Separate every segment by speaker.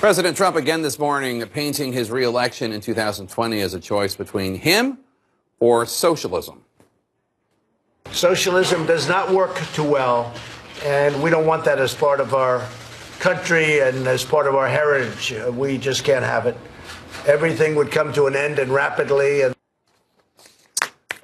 Speaker 1: President Trump again this morning painting his re-election in 2020 as a choice between him or socialism.
Speaker 2: Socialism does not work too well, and we don't want that as part of our country and as part of our heritage. We just can't have it. Everything would come to an end and rapidly. And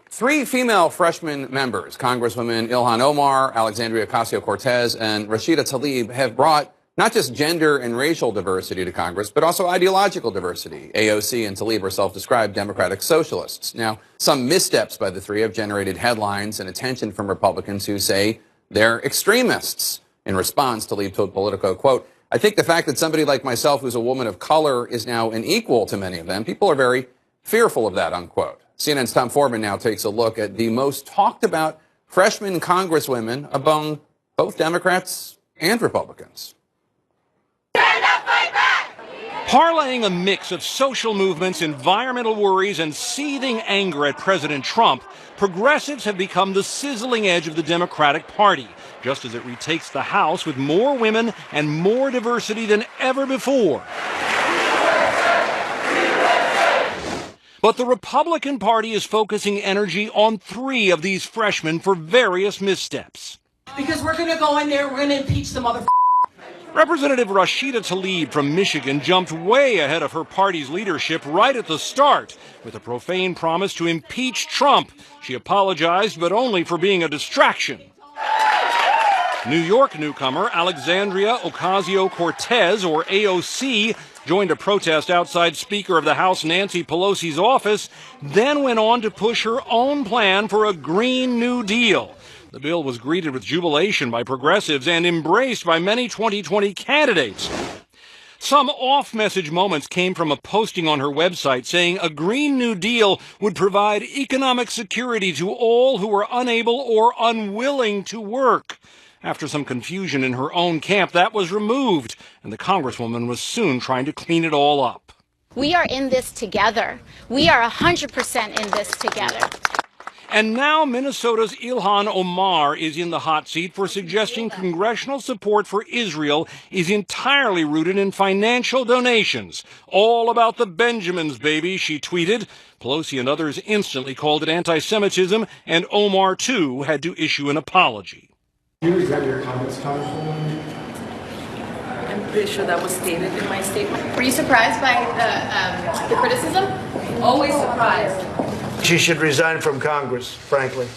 Speaker 1: 3 female freshman members, Congresswomen Ilhan Omar, Alexandria Ocasio-Cortez, and Rashida Tlaib, have brought not just gender and racial diversity to Congress, but also ideological diversity. AOC and Tlaib are self-described Democratic socialists. Now, some missteps by the 3 have generated headlines and attention from Republicans who say they're extremists. In response, Tlaib told Politico, quote, "I think the fact that somebody like myself who's a woman of color is now an equal to many of them, people are very fearful of that," unquote. CNN's Tom Foreman now takes a look at the most talked about freshman congresswomen among both Democrats and Republicans.
Speaker 3: Parlaying a mix of social movements, environmental worries, and seething anger at President Trump, progressives have become the sizzling edge of the Democratic Party, just as it retakes the House with more women and more diversity than ever before. But the Republican Party is focusing energy on 3 of these freshmen for various missteps.
Speaker 4: Because we're going to go in there, we're going to impeach the motherfucker.
Speaker 3: Representative Rashida Tlaib from Michigan jumped way ahead of her party's leadership right at the start with a profane promise to impeach Trump. She apologized, but only for being a distraction. New York newcomer Alexandria Ocasio-Cortez, or AOC, joined a protest outside Speaker of the House Nancy Pelosi's office, then went on to push her own plan for a Green New Deal. The bill was greeted with jubilation by progressives and embraced by many 2020 candidates. Some off-message moments came from a posting on her website saying a Green New Deal would provide economic security to all who are unable or unwilling to work. After some confusion in her own camp, that was removed, and the Congresswoman was soon trying to clean it all up.
Speaker 5: We are in this together. We are 100% in this together.
Speaker 3: And now Minnesota's Ilhan Omar is in the hot seat for suggesting congressional support for Israel is entirely rooted in financial donations. All about the Benjamins, baby, she tweeted. Pelosi and others instantly called it anti-Semitism, and Omar, too, had to issue an apology.
Speaker 6: You regret your comments, Congresswoman?
Speaker 4: I'm pretty sure that was stated in my statement.
Speaker 5: Were you surprised by the criticism?
Speaker 4: Always surprised.
Speaker 2: she should resign from Congress, frankly.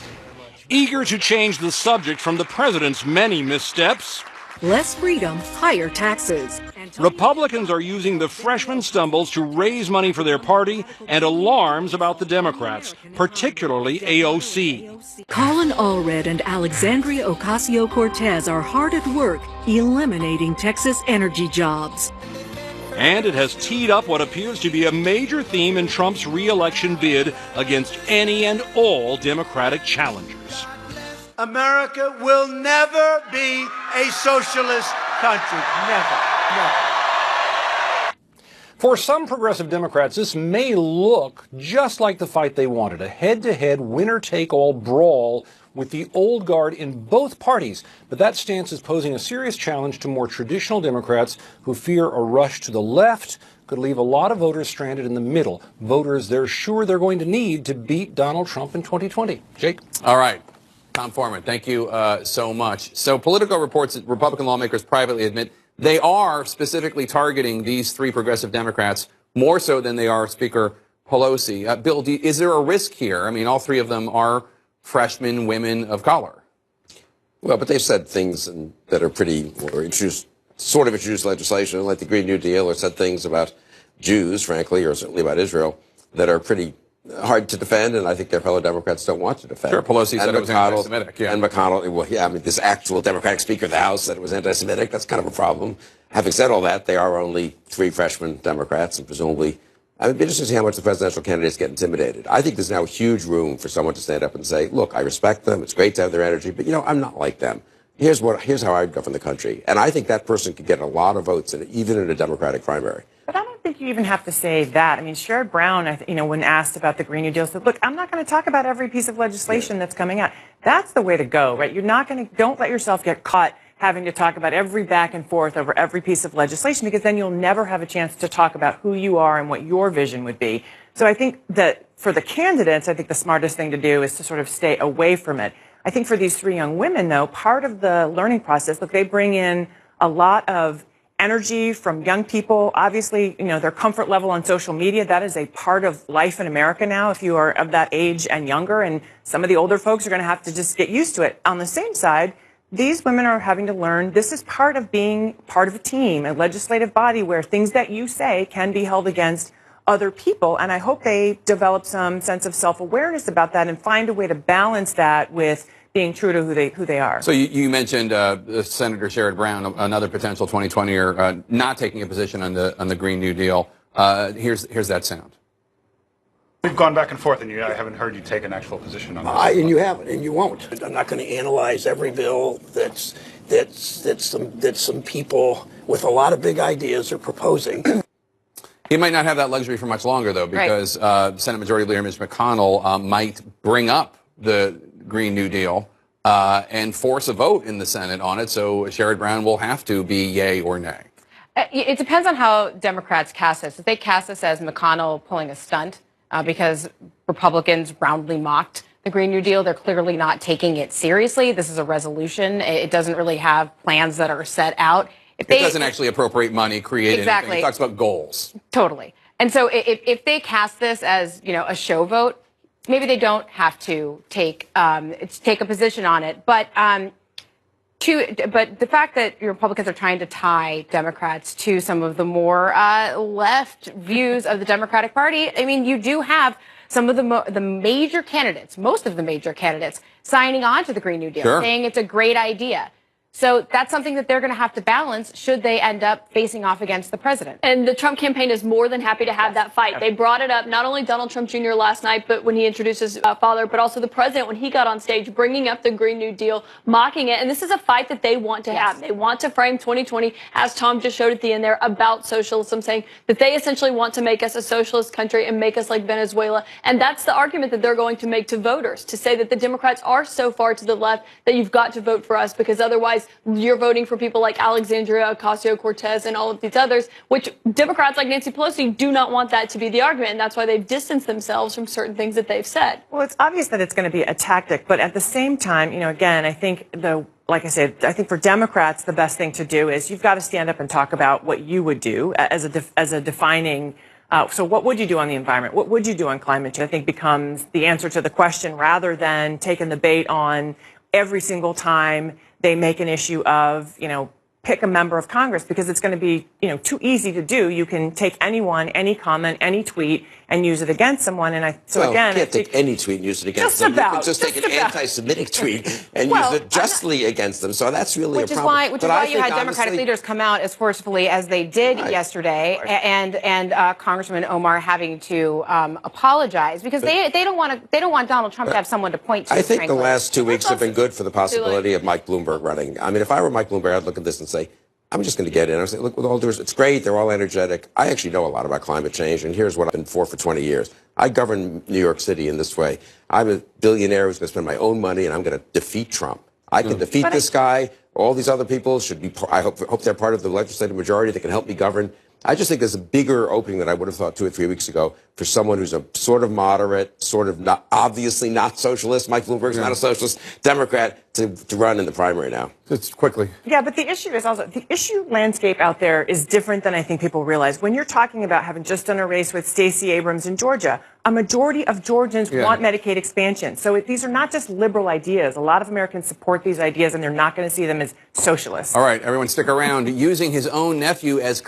Speaker 3: Eager to change the subject from the president's many missteps,
Speaker 7: less freedom, higher taxes.
Speaker 3: Republicans are using the freshman stumbles to raise money for their party and alarms about the Democrats, particularly AOC.
Speaker 7: Colin Allred and Alexandria Ocasio-Cortez are hard at work eliminating Texas energy jobs.
Speaker 3: And it has teed up what appears to be a major theme in Trump's re-election bid against any and all Democratic challengers.
Speaker 2: America will never be a socialist country. Never. Never.
Speaker 3: For some progressive Democrats, this may look just like the fight they wanted, a head-to-head, winner-take-all brawl with the old guard in both parties. But that stance is posing a serious challenge to more traditional Democrats who fear a rush to the left could leave a lot of voters stranded in the middle, voters they're sure they're going to need to beat Donald Trump in 2020. Jake?
Speaker 1: All right. Tom Foreman, thank you so much. So Politico reports that Republican lawmakers privately admit they are specifically targeting these three progressive Democrats more so than they are Speaker Pelosi. Bill, is there a risk here? I mean, all three of them are freshmen women of color.
Speaker 8: Well, but they've said things that are pretty, or introduced legislation like the Green New Deal, or said things about Jews, frankly, or certainly about Israel, that are pretty hard to defend, and I think their fellow Democrats don't want to defend.
Speaker 1: Sure, Pelosi said it was anti-Semitic. Yeah.
Speaker 8: And McConnell, well, yeah, I mean, this actual Democratic Speaker of the House said it was anti-Semitic. That's kind of a problem. Having said all that, they are only three freshman Democrats, and presumably, I mean, it'd be interesting to see how much the presidential candidates get intimidated. I think there's now huge room for someone to stand up and say, look, I respect them. It's great to have their energy, but, I'm not like them. Here's how I'd govern the country. And I think that person could get a lot of votes, even in a Democratic primary.
Speaker 9: But I don't think you even have to say that. I mean, Sherrod Brown, when asked about the Green New Deal, said, look, I'm not going to talk about every piece of legislation that's coming out. That's the way to go, right? You're not going to, don't let yourself get caught having to talk about every back and forth over every piece of legislation, because then you'll never have a chance to talk about who you are and what your vision would be. So I think that for the candidates, I think the smartest thing to do is to sort of stay away from it. I think for these three young women, though, part of the learning process, look, they bring in a lot of energy from young people. Obviously, their comfort level on social media, that is a part of life in America now, if you are of that age and younger. And some of the older folks are going to have to just get used to it. On the same side, these women are having to learn this is part of being part of a team, a legislative body where things that you say can be held against other people. And I hope they develop some sense of self-awareness about that and find a way to balance that with being true to who they are.
Speaker 1: So you mentioned Senator Sherrod Brown, another potential 2020er, not taking a position on the Green New Deal. Here's that sound.
Speaker 6: We've gone back and forth, and I haven't heard you take an actual position on this.
Speaker 10: And you haven't, and you won't. I'm not going to analyze every bill that some people with a lot of big ideas are proposing.
Speaker 1: He might not have that luxury for much longer, though, because Senate Majority Leader Mitch McConnell might bring up the Green New Deal and force a vote in the Senate on it. So Sherrod Brown will have to be yay or nay.
Speaker 11: It depends on how Democrats cast this. If they cast this as McConnell pulling a stunt because Republicans roundly mocked the Green New Deal, they're clearly not taking it seriously. This is a resolution. It doesn't really have plans that are set out.
Speaker 1: It doesn't actually appropriate money, create anything. It talks about goals.
Speaker 11: Totally. And so if they cast this as, a show vote, maybe they don't have to take a position on it. But the fact that Republicans are trying to tie Democrats to some of the more left views of the Democratic Party, I mean, you do have some of the major candidates, most of the major candidates, signing on to the Green New Deal, saying it's a great idea. So that's something that they're going to have to balance should they end up facing off against the president.
Speaker 12: And the Trump campaign is more than happy to have that fight. They brought it up, not only Donald Trump Jr. last night, but when he introduced his father, but also the president when he got on stage, bringing up the Green New Deal, mocking it. And this is a fight that they want to have. They want to frame 2020, as Tom just showed at the end there, about socialism, saying that they essentially want to make us a socialist country and make us like Venezuela. And that's the argument that they're going to make to voters, to say that the Democrats are so far to the left that you've got to vote for us, because otherwise you're voting for people like Alexandria Ocasio-Cortez and all of these others, which Democrats like Nancy Pelosi do not want that to be the argument. And that's why they've distanced themselves from certain things that they've said.
Speaker 9: Well, it's obvious that it's going to be a tactic. But at the same time, again, I think like I said, I think for Democrats, the best thing to do is you've got to stand up and talk about what you would do as a defining. So what would you do on the environment? What would you do on climate change? I think becomes the answer to the question, rather than taking the bait on every single time they make an issue of, pick a member of Congress, because it's going to be, too easy to do. You can take anyone, any comment, any tweet, and use it against someone. And
Speaker 8: you can't take any tweet and use it against them. You can just take an anti-Semitic tweet and use it justly against them. So that's really a problem.
Speaker 11: Which is why you had Democratic leaders come out as forcefully as they did yesterday, and Congressman Omar having to apologize, because they don't want Donald Trump to have someone to point to.
Speaker 8: I think the last 2 weeks have been good for the possibility of Mike Bloomberg running. I mean, if I were Mike Bloomberg, I'd look at this and say, I'm just going to get in. I say, look, with all due respect, it's great. They're all energetic. I actually know a lot about climate change, and here's what I've been for 20 years. I govern New York City in this way. I'm a billionaire who's going to spend my own money, and I'm going to defeat Trump. I can defeat this guy. All these other people should be, I hope they're part of the legislative majority that can help me govern. I just think there's a bigger opening than I would have thought 2 or 3 weeks ago for someone who's a sort of moderate, sort of not, obviously not socialist. Mike Bloomberg's not a socialist, Democrat, to run in the primary now.
Speaker 1: Just quickly.
Speaker 9: Yeah, but the issue is also, the issue landscape out there is different than I think people realize. When you're talking about having just done a race with Stacey Abrams in Georgia, a majority of Georgians want Medicaid expansion. So these are not just liberal ideas. A lot of Americans support these ideas, and they're not going to see them as socialist.
Speaker 1: All right, everyone stick around. Using his own nephew as